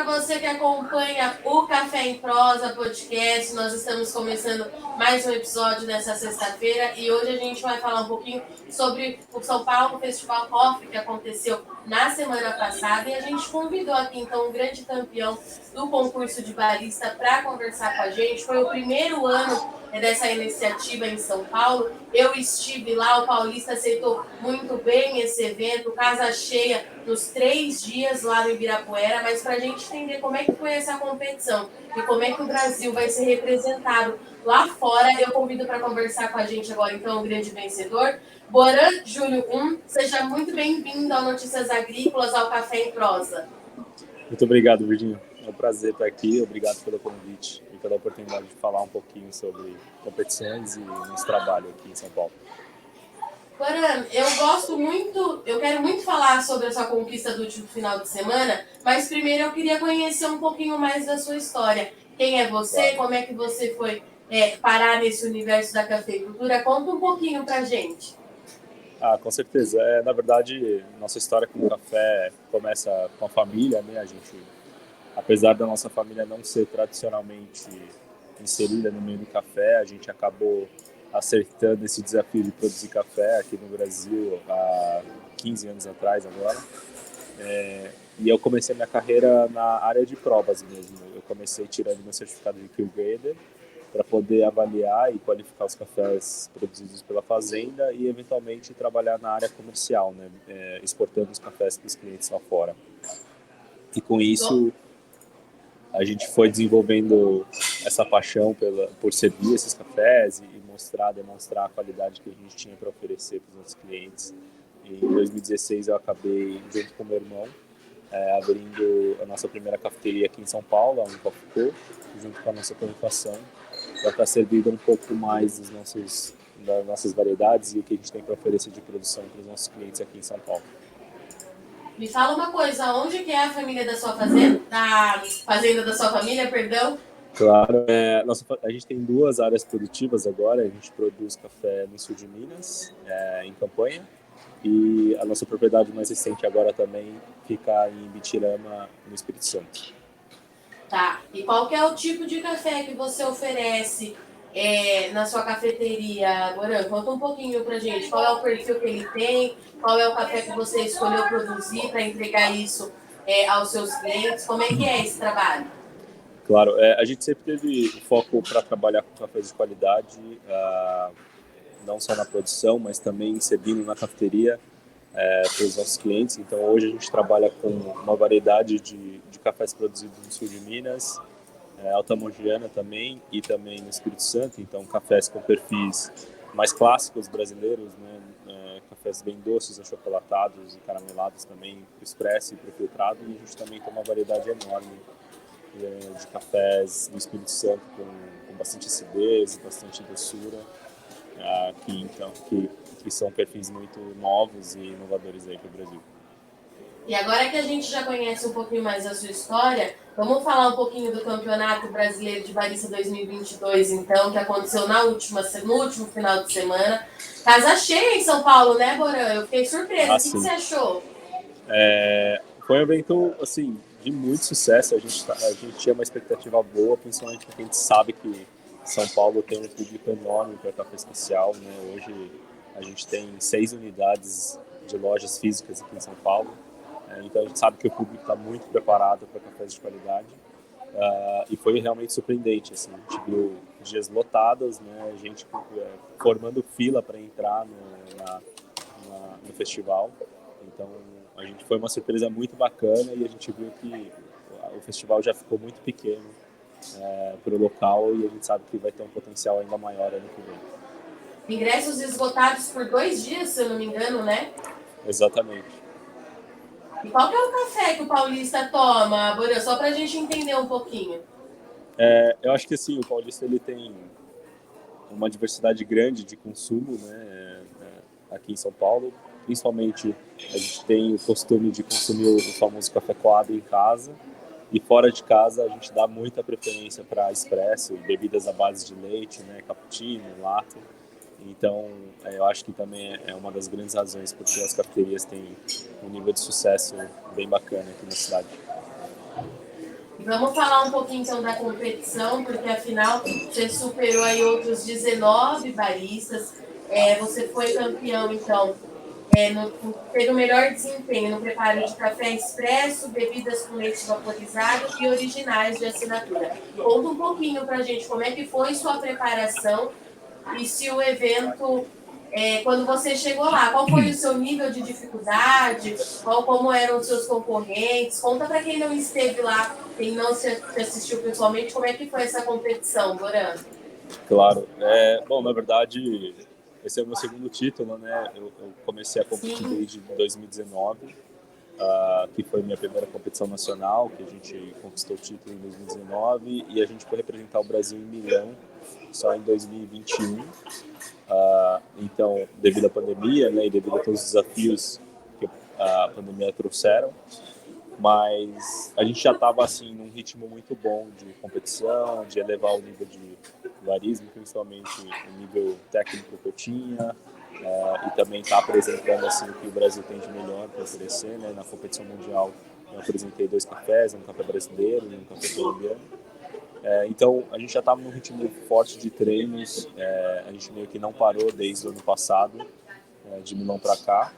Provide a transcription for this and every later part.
para você que acompanha o Café em Prosa podcast. Nós estamos começando mais um episódio nessa sexta-feira e hoje a gente vai falar um pouquinho sobre o São Paulo Festival Coffee que aconteceu na semana passada e a gente convidou aqui então um grande campeão do concurso de barista para conversar com a gente. Foi o primeiro ano dessa iniciativa em São Paulo. Eu estive lá, o Paulista aceitou muito bem esse evento, casa cheia nos 3 dias lá no Ibirapuera, mas para a gente entender como é que foi essa competição e como é que o Brasil vai ser representado lá fora, eu convido para conversar com a gente agora, então, o grande vencedor, Boran Júlio 1. Seja muito bem-vindo ao Notícias Agrícolas, ao Café em Prosa. Muito obrigado, Virginia. É um prazer estar aqui. Obrigado pelo convite e pela oportunidade de falar um pouquinho sobre competições e nosso trabalho aqui em São Paulo. Boran, eu quero muito falar sobre a sua conquista do último final de semana, mas primeiro eu queria conhecer um pouquinho mais da sua história. Quem é você? Claro. Como é que você foi parar nesse universo da cafeicultura? Conta um pouquinho pra gente. Com certeza. Na verdade, nossa história com o café começa com a família, né? A gente, apesar da nossa família não ser tradicionalmente inserida no meio do café, a gente acabou acertando esse desafio de produzir café aqui no Brasil há 15 anos atrás agora. E eu comecei minha carreira na área de provas mesmo. Eu comecei tirando meu certificado de Q Grader para poder avaliar e qualificar os cafés produzidos pela fazenda e eventualmente trabalhar na área comercial, né? Exportando os cafés para os clientes lá fora. E com isso a gente foi desenvolvendo essa paixão por servir esses cafés e demonstrar a qualidade que a gente tinha para oferecer para os nossos clientes. E em 2016 eu acabei, junto com meu irmão, abrindo a nossa primeira cafeteria aqui em São Paulo, a Coffee Co, junto com a nossa torrefação, para estar servindo um pouco mais das nossas variedades e o que a gente tem para oferecer de produção para os nossos clientes aqui em São Paulo. Me fala uma coisa, onde que é a família da sua fazenda? A fazenda da sua família, perdão? Claro, a gente tem 2 áreas produtivas agora. A gente produz café no sul de Minas, em Campanha, e a nossa propriedade mais recente agora também fica em Bitirama, no Espírito Santo. Tá, e qual que é o tipo de café que você oferece na sua cafeteria, Boran? Conta um pouquinho pra gente, qual é o perfil que ele tem, qual é o café que você escolheu produzir para entregar isso aos seus clientes, como é que é esse trabalho? Claro, a gente sempre teve foco para trabalhar com cafés de qualidade, não só na produção, mas também servindo na cafeteria para os nossos clientes. Então hoje a gente trabalha com uma variedade de cafés produzidos no sul de Minas, Altamogiana também, e também no Espírito Santo. Então cafés com perfis mais clássicos brasileiros, né? Cafés bem doces, achocolatados e caramelados também, expresso e prefiltrado. E a gente também tem uma variedade enorme de cafés do Espírito Santo com bastante acidez, bastante doçura, que são perfis muito novos e inovadores aí para o Brasil. E agora que a gente já conhece um pouquinho mais da sua história, vamos falar um pouquinho do Campeonato Brasileiro de Barista 2022, então, que aconteceu no último final de semana. Casa cheia em São Paulo, né, Boran? Eu fiquei surpresa. O que você achou? Foi um evento, assim, de muito sucesso. A gente tinha uma expectativa boa, principalmente porque a gente sabe que São Paulo tem um público enorme para café especial, né? Hoje a gente tem 6 unidades de lojas físicas aqui em São Paulo. Então a gente sabe que o público está muito preparado para cafés de qualidade. E foi realmente surpreendente, assim, a gente viu dias lotados, né? A gente formando fila para entrar no festival. Então a gente foi uma surpresa muito bacana e a gente viu que o festival já ficou muito pequeno para o local e a gente sabe que vai ter um potencial ainda maior ano que vem. Ingressos esgotados por 2 dias, se eu não me engano, né? Exatamente. E qual que é o café que o paulista toma, Boran? Só para a gente entender um pouquinho. Eu acho que assim, o paulista ele tem uma diversidade grande de consumo, né, aqui em São Paulo. Principalmente a gente tem o costume de consumir o famoso café coado em casa, e fora de casa a gente dá muita preferência para expresso, bebidas à base de leite, né, cappuccino, latte. Então eu acho que também é uma das grandes razões porque as cafeterias têm um nível de sucesso bem bacana aqui na cidade. E vamos falar um pouquinho então da competição, porque afinal você superou aí outros 19 baristas, você foi campeão então, teve o melhor desempenho no preparo de café expresso, bebidas com leite vaporizado e originais de assinatura. Conta um pouquinho para a gente como é que foi sua preparação e se o evento, quando você chegou lá, qual foi o seu nível de dificuldade, como eram os seus concorrentes? Conta para quem não esteve lá, quem não se assistiu pessoalmente, como é que foi essa competição, Boran? Claro. Bom, na verdade, esse é o meu segundo título, né? Eu comecei a competir Sim. desde 2019, que foi minha primeira competição nacional, que a gente conquistou o título em 2019 e a gente foi representar o Brasil em Milão só em 2021. Então, devido à pandemia, né, e devido a todos os desafios que a pandemia trouxeram, mas a gente já estava assim num ritmo muito bom de competição, de elevar o nível de varismo, principalmente o nível técnico que eu tinha, e também estar apresentando assim o que o Brasil tem de melhor para oferecer, né? Na competição mundial eu apresentei 2 cafés, um café brasileiro e um café colombiano. Então a gente já estava num ritmo forte de treinos, a gente meio que não parou desde o ano passado, de Milão para cá.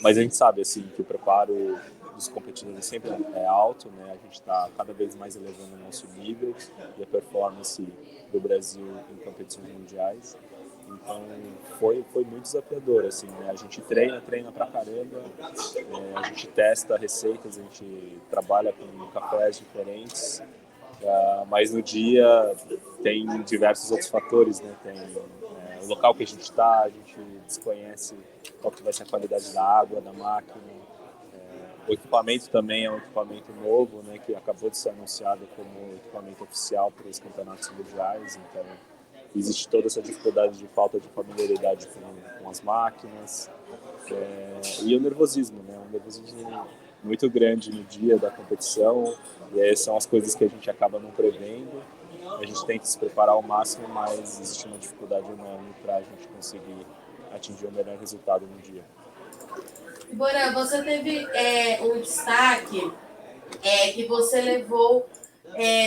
Mas a gente sabe assim que o preparo dos competidores sempre é alto, né? A gente está cada vez mais elevando o nosso nível e a performance do Brasil em competições mundiais. Então foi muito desafiador, assim, né? A gente treina pra caramba, a gente testa receitas, a gente trabalha com cafés diferentes, mas no dia tem diversos outros fatores, né? Tem o local que a gente está, a gente desconhece qual que vai ser a qualidade da água, da máquina. O equipamento também é um equipamento novo, né? Que acabou de ser anunciado como equipamento oficial para os campeonatos mundiais, então existe toda essa dificuldade de falta de familiaridade com as máquinas, e o nervosismo, né? Um nervosismo muito grande no dia da competição, e aí são as coisas que a gente acaba não prevendo. A gente tenta se preparar ao máximo, mas existe uma dificuldade enorme para a gente conseguir atingir o melhor resultado no dia. Boran, você teve um destaque que você levou,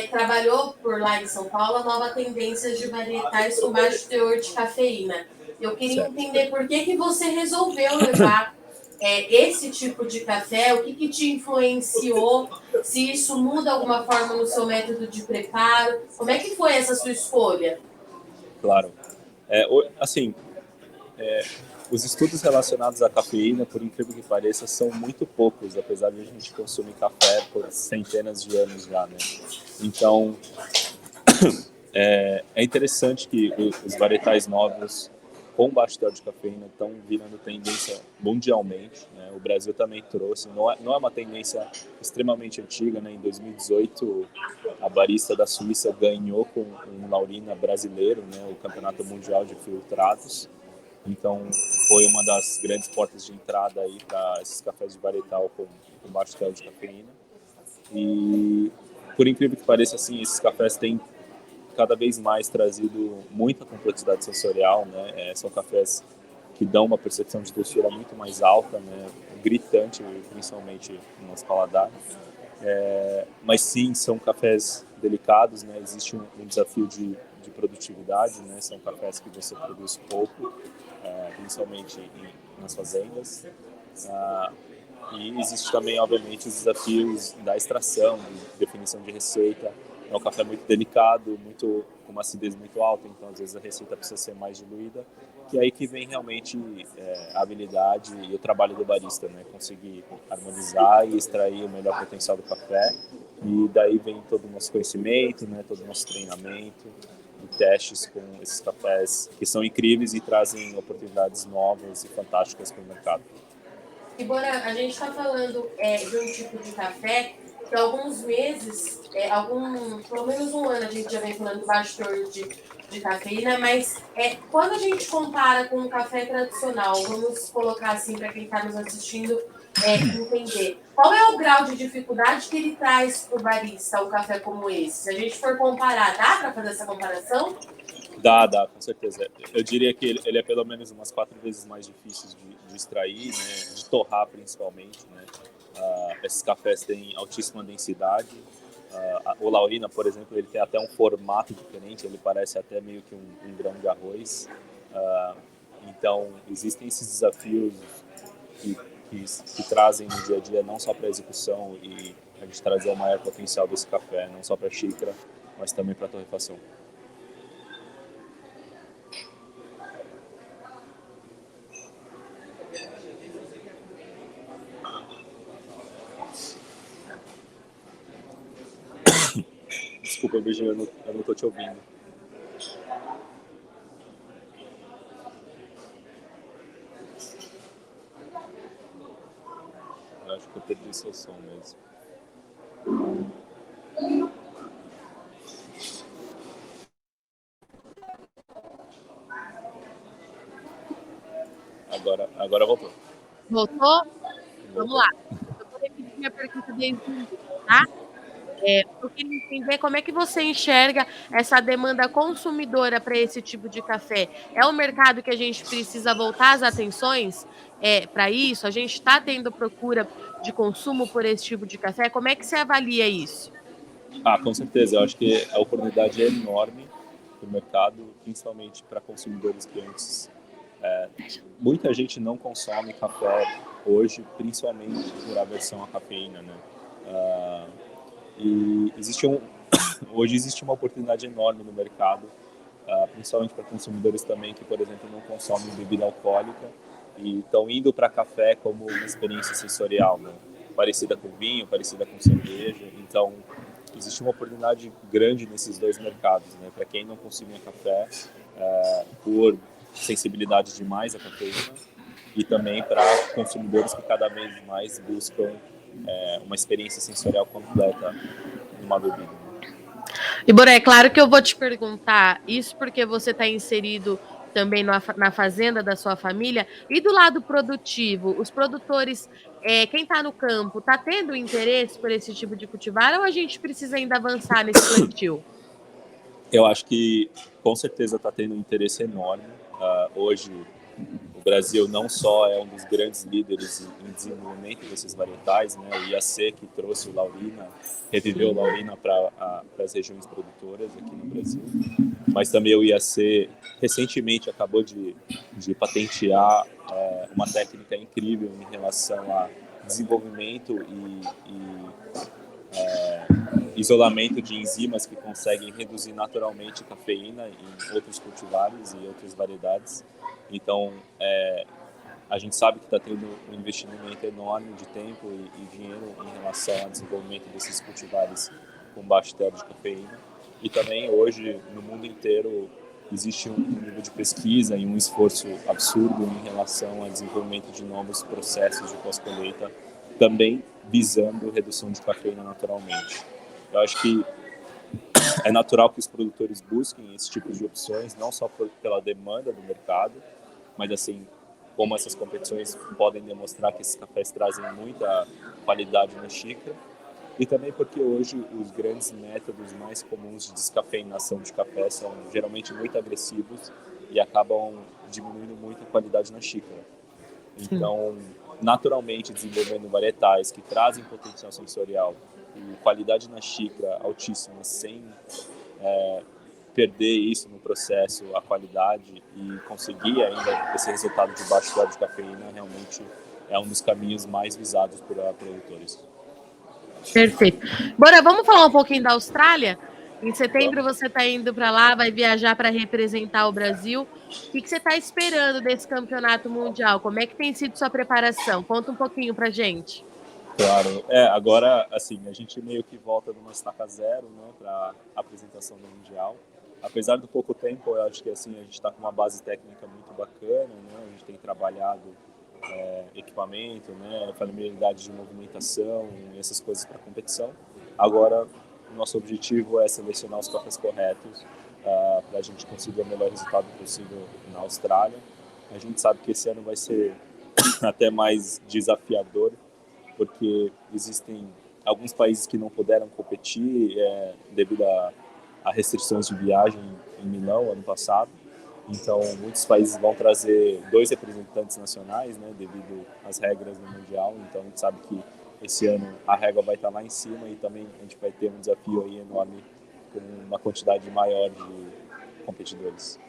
trabalhou por lá em São Paulo a nova tendência de varietais com baixo teor de cafeína. Eu queria Certo. entender por que você resolveu levar esse tipo de café, o que te influenciou, se isso muda alguma forma no seu método de preparo, como é que foi essa sua escolha? Claro. Assim, os estudos relacionados à cafeína, por incrível que pareça, são muito poucos, apesar de a gente consumir café por centenas de anos já, né? Então, é interessante que os varietais novos com baixo teor de cafeína estão virando tendência mundialmente, né? O Brasil também trouxe, não é uma tendência extremamente antiga, né? Em 2018, a barista da Suíça ganhou com um Laurina brasileiro, né? O Campeonato Mundial de Filtrados. Então, foi uma das grandes portas de entrada aí para esses cafés de varietal com baixo teor de cafeína. E, por incrível que pareça, assim, esses cafés têm cada vez mais trazido muita complexidade sensorial, né? São cafés que dão uma percepção de doçura muito mais alta, né? Gritante, principalmente no nosso paladar. Mas sim, são cafés delicados, né? Existe um desafio de produtividade, né? São cafés que você produz pouco, principalmente nas fazendas. E existe também, obviamente, os desafios da extração, de definição de receita. É um café muito delicado, com uma acidez muito alta, então às vezes a receita precisa ser mais diluída. E aí que vem realmente a habilidade e o trabalho do barista, né? Conseguir harmonizar e extrair o melhor potencial do café. E daí vem todo o nosso conhecimento, né? Todo o nosso treinamento e testes com esses cafés que são incríveis e trazem oportunidades novas e fantásticas para o mercado. E, Bora, a gente está falando de um tipo de café que há alguns meses, pelo menos um ano, a gente já vem falando de baixo teor de cafeína, mas quando a gente compara com um café tradicional, vamos colocar assim para quem está nos assistindo entender, qual é o grau de dificuldade que ele traz para o barista, um café como esse? Se a gente for comparar, dá para fazer essa comparação? Dá, com certeza. Eu diria que ele é pelo menos umas 4 vezes mais difícil de extrair, né? De torrar principalmente, né? Esses cafés têm altíssima densidade. O Laurina, por exemplo, ele tem até um formato diferente, ele parece até meio que um grão de arroz. Então, existem esses desafios que, que trazem no dia a dia, não só para a execução e a gente trazer o maior potencial desse café, não só para a xícara, mas também para a torrefação. Desculpa, Virginia, eu não estou te ouvindo. Eu acho que eu perdi seu som mesmo. Agora voltou. Voltou? Vamos lá. Eu vou repetir minha pergunta desde o início, tá? Eu queria entender como é que você enxerga essa demanda consumidora para esse tipo de café. É um mercado que a gente precisa voltar as atenções para isso? A gente está tendo procura de consumo por esse tipo de café? Como é que você avalia isso? Com certeza. Eu acho que a oportunidade é enorme para o mercado, principalmente para consumidores que antes... muita gente não consome café hoje, principalmente por aversão à cafeína, né? E hoje existe uma oportunidade enorme no mercado, principalmente para consumidores também que, por exemplo, não consomem bebida alcoólica e estão indo para café como uma experiência sensorial, né? Parecida com vinho, parecida com cerveja. Então, existe uma oportunidade grande nesses dois mercados, né? Para quem não consumia café, por sensibilidade demais à cafeína, e também para consumidores que cada vez mais buscam uma experiência sensorial completa numa bebida. E, Boré, é claro que eu vou te perguntar isso porque você está inserido também na fazenda da sua família. E do lado produtivo, os produtores, quem está no campo, está tendo interesse por esse tipo de cultivar ou a gente precisa ainda avançar nesse plantio? Eu acho que com certeza está tendo um interesse enorme. Hoje, o Brasil não só é um dos grandes líderes em desenvolvimento desses varietais, né? O IAC que trouxe o Laurina, reviveu o Laurina para as regiões produtoras aqui no Brasil, mas também o IAC recentemente acabou de patentear uma técnica incrível em relação a desenvolvimento e isolamento de enzimas que conseguem reduzir naturalmente cafeína em outros cultivares e outras variedades. Então, a gente sabe que está tendo um investimento enorme de tempo e dinheiro em relação ao desenvolvimento desses cultivares com baixo teor de cafeína. E também hoje, no mundo inteiro, existe um nível de pesquisa e um esforço absurdo em relação ao desenvolvimento de novos processos de pós-colheita, também visando redução de cafeína naturalmente. Eu acho que é natural que os produtores busquem esse tipo de opções, não só pela demanda do mercado, mas assim, como essas competições podem demonstrar que esses cafés trazem muita qualidade na xícara, e também porque hoje os grandes métodos mais comuns de descafeinação de café são geralmente muito agressivos e acabam diminuindo muito a qualidade na xícara. Então, naturalmente, desenvolvendo varietais que trazem potencial sensorial e qualidade na xícara altíssima, sem perder isso no processo, a qualidade, e conseguir ainda esse resultado de baixo teor de cafeína, realmente é um dos caminhos mais visados por produtores. Perfeito. Bora, vamos falar um pouquinho da Austrália? Em setembro você está indo para lá, vai viajar para representar o Brasil. O que você está esperando desse campeonato mundial? Como é que tem sido sua preparação? Conta um pouquinho para gente. Claro. Agora, assim, a gente meio que volta numa estaca zero, né, para a apresentação do Mundial. Apesar do pouco tempo, eu acho que assim, a gente está com uma base técnica muito bacana, né, a gente tem trabalhado equipamento, né, familiaridade de movimentação e essas coisas para competição. Agora, o nosso objetivo é selecionar os cafés corretos para a gente conseguir o melhor resultado possível na Austrália. A gente sabe que esse ano vai ser até mais desafiador, porque existem alguns países que não puderam competir devido a restrições de viagem em Milão ano passado. Então, muitos países vão trazer 2 representantes nacionais, né, devido às regras do Mundial. Então, a gente sabe que esse ano a régua vai estar lá em cima e também a gente vai ter um desafio aí enorme com uma quantidade maior de competidores.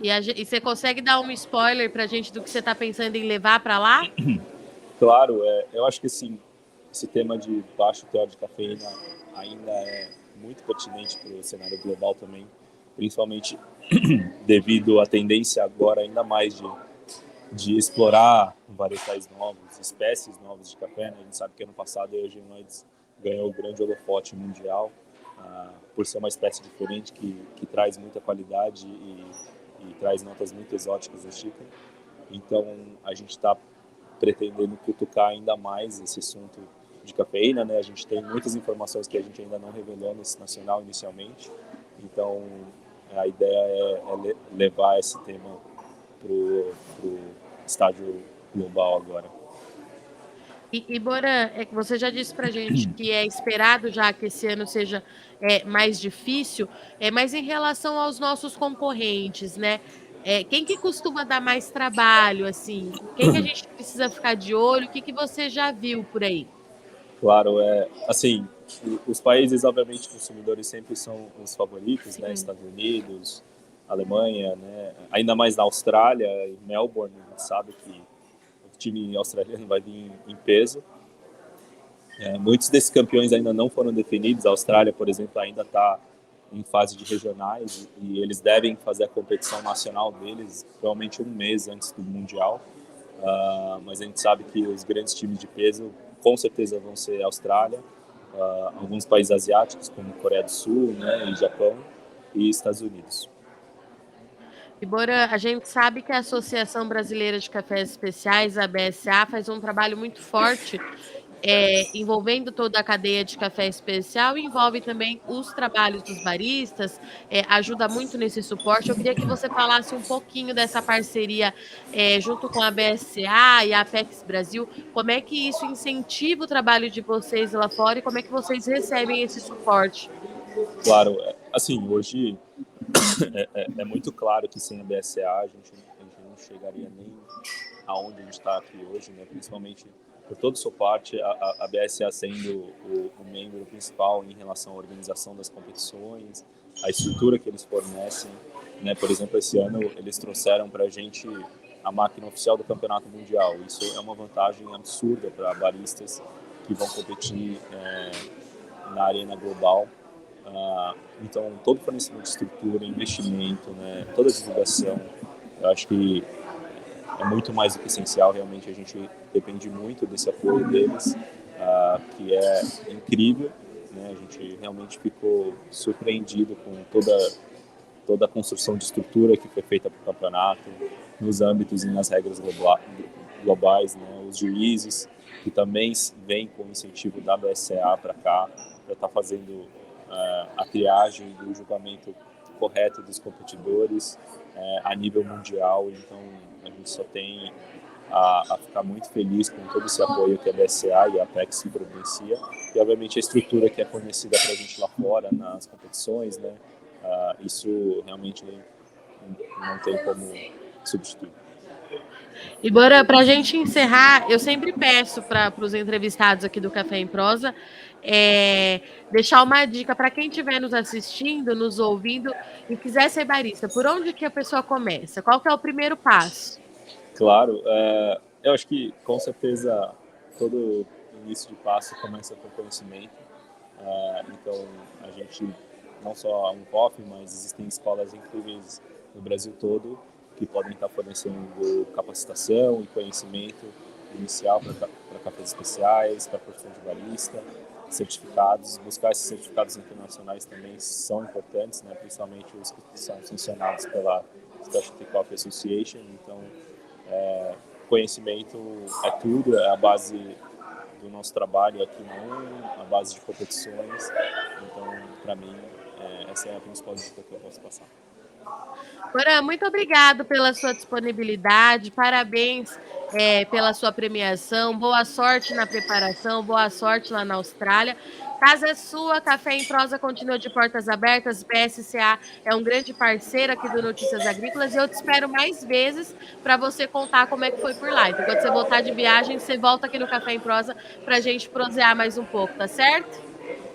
E você consegue dar um spoiler para a gente do que você está pensando em levar para lá? Claro, eu acho que esse tema de baixo teor de cafeína ainda é muito pertinente para o cenário global também, principalmente devido à tendência agora ainda mais de explorar varietais novos, espécies novas de café. Né? A gente sabe que ano passado a Eugenoides ganhou o grande holofote mundial por ser uma espécie diferente que traz muita qualidade e traz notas muito exóticas da xícara. Então a gente está pretendendo cutucar ainda mais esse assunto de cafeína, né? A gente tem muitas informações que a gente ainda não revelou nesse nacional inicialmente. Então a ideia é levar esse tema para o estágio global agora. E Bora, você já disse para a gente que é esperado já que esse ano seja mais difícil, mas em relação aos nossos concorrentes, né? Quem que costuma dar mais trabalho, assim? Quem que a gente precisa ficar de olho? O que você já viu por aí? Claro, assim, os países, obviamente, consumidores sempre são os favoritos, né? Estados Unidos, Alemanha, né? Ainda mais na Austrália, em Melbourne, a gente sabe que o time australiano vai vir em peso. Muitos desses campeões ainda não foram definidos. A Austrália, por exemplo, ainda está em fase de regionais e eles devem fazer a competição nacional deles provavelmente um mês antes do Mundial. Mas a gente sabe que os grandes times de peso com certeza vão ser Austrália, alguns países asiáticos como Coreia do Sul, né, e Japão e Estados Unidos. E Bora, a gente sabe que a Associação Brasileira de Cafés Especiais, a BSA, faz um trabalho muito forte envolvendo toda a cadeia de café especial e envolve também os trabalhos dos baristas, ajuda muito nesse suporte. Eu queria que você falasse um pouquinho dessa parceria junto com a BSA e a Apex Brasil, como é que isso incentiva o trabalho de vocês lá fora e como é que vocês recebem esse suporte? Claro, assim, hoje é muito claro que sem a BSA a gente não chegaria nem aonde a gente está aqui hoje, né? Principalmente por todo o suporte, a BSA sendo o membro principal em relação à organização das competições, a estrutura que eles fornecem. Né? Por exemplo, esse ano eles trouxeram para a gente a máquina oficial do Campeonato Mundial. Isso é uma vantagem absurda para baristas que vão competir na arena global. Então, todo fornecimento de estrutura, investimento, né? Toda a divulgação, eu acho que é muito mais do que essencial. Realmente a gente depende muito desse apoio deles, que é incrível, né? A gente realmente ficou surpreendido com toda a construção de estrutura que foi feita para o campeonato, nos âmbitos e nas regras globais, né? Os juízes que também vêm com o incentivo da BSA para cá, para estar fazendo a triagem do julgamento correto dos competidores a nível mundial. Então a gente só tem a ficar muito feliz com todo esse apoio que a BSA e a Apex providencia e obviamente a estrutura que é fornecida para a gente lá fora nas competições, né? Isso realmente não tem como substituir. E Bora, para a gente encerrar, eu sempre peço para os entrevistados aqui do Café em Prosa deixar uma dica para quem estiver nos assistindo, nos ouvindo e quiser ser barista. Por onde que a pessoa começa? Qual que é o primeiro passo? Claro, eu acho que com certeza todo início de passo começa com conhecimento. Então a gente não só a Uncoff, mas existem escolas incríveis no Brasil todo que podem estar fornecendo capacitação e conhecimento inicial para cafés especiais, para a profissão de barista, certificados. Buscar esses certificados internacionais também são importantes, né? Principalmente os que são sancionados pela Specialty Coffee Association. Então, conhecimento é tudo, é a base do nosso trabalho aqui a base de competições. Então, para mim, essa é a principal dica que eu posso passar. Bora, muito obrigado pela sua disponibilidade, parabéns pela sua premiação, boa sorte na preparação, boa sorte lá na Austrália Casa é sua, Café em Prosa continua de portas abertas, BSCA é um grande parceiro aqui do Notícias Agrícolas e eu te espero mais vezes para você contar como é que foi por lá. Então, quando você voltar de viagem, você volta aqui no Café em Prosa para a gente prosear mais um pouco, tá certo?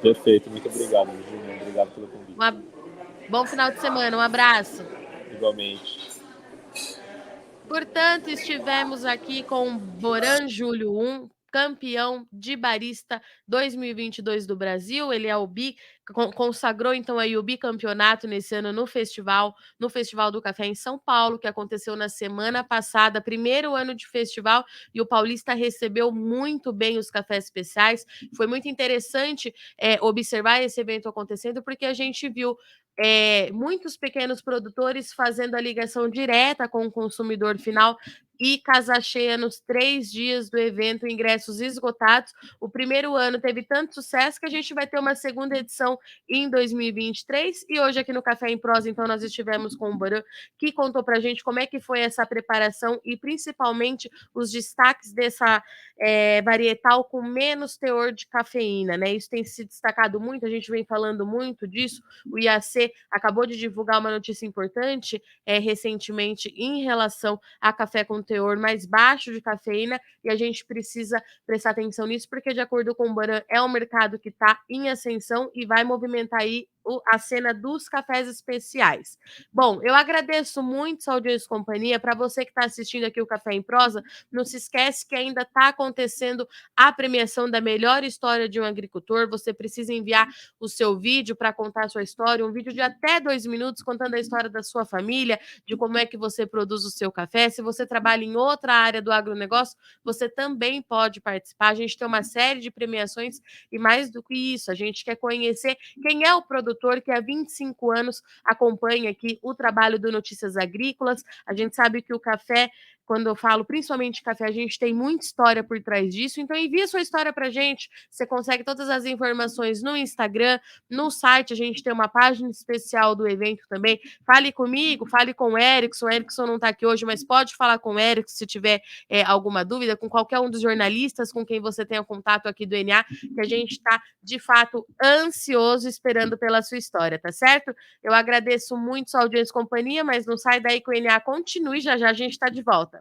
Perfeito, muito obrigado, Virginia. Obrigado pelo convite. Bom final de semana, um abraço. Igualmente. Portanto, estivemos aqui com Boran Júlio 1, campeão de barista 2022 do Brasil. Ele é consagrou então aí o bicampeonato nesse ano no Festival do Café em São Paulo, que aconteceu na semana passada, primeiro ano de festival, e o paulista recebeu muito bem os cafés especiais. Foi muito interessante observar esse evento acontecendo, porque a gente viu muitos pequenos produtores fazendo a ligação direta com o consumidor final e casa cheia nos 3 dias do evento, ingressos esgotados. O primeiro ano teve tanto sucesso que a gente vai ter uma segunda edição em 2023, e hoje aqui no Café em Prosa, então, nós estivemos com o Boran, que contou pra gente como é que foi essa preparação e principalmente os destaques dessa varietal com menos teor de cafeína, né? Isso tem se destacado muito, a gente vem falando muito disso. O IAC acabou de divulgar uma notícia importante recentemente em relação a café com teor mais baixo de cafeína, e a gente precisa prestar atenção nisso, porque, de acordo com o Boran, é um mercado que está em ascensão e vai movimentar aí a cena dos cafés especiais. Bom, eu agradeço muito sua audiência e companhia. Para você que está assistindo aqui o Café em Prosa, não se esquece que ainda está acontecendo a premiação da melhor história de um agricultor. Você precisa enviar o seu vídeo para contar a sua história, um vídeo de até 2 minutos contando a história da sua família, de como é que você produz o seu café. Se você trabalha em outra área do agronegócio, você também pode participar. A gente tem uma série de premiações e, mais do que isso, a gente quer conhecer quem é o produtor que há 25 anos acompanha aqui o trabalho do Notícias Agrícolas. A gente sabe que o café, quando eu falo principalmente café, a gente tem muita história por trás disso, então envia sua história pra gente. Você consegue todas as informações no Instagram, no site, a gente tem uma página especial do evento também. Fale comigo, fale com o Erickson não tá aqui hoje, mas pode falar com o Erickson se tiver alguma dúvida, com qualquer um dos jornalistas com quem você tenha contato aqui do NA, que a gente tá, de fato, ansioso esperando pela sua história, tá certo? Eu agradeço muito sua audiência e companhia, mas não sai daí que o NA continue, já já a gente tá de volta.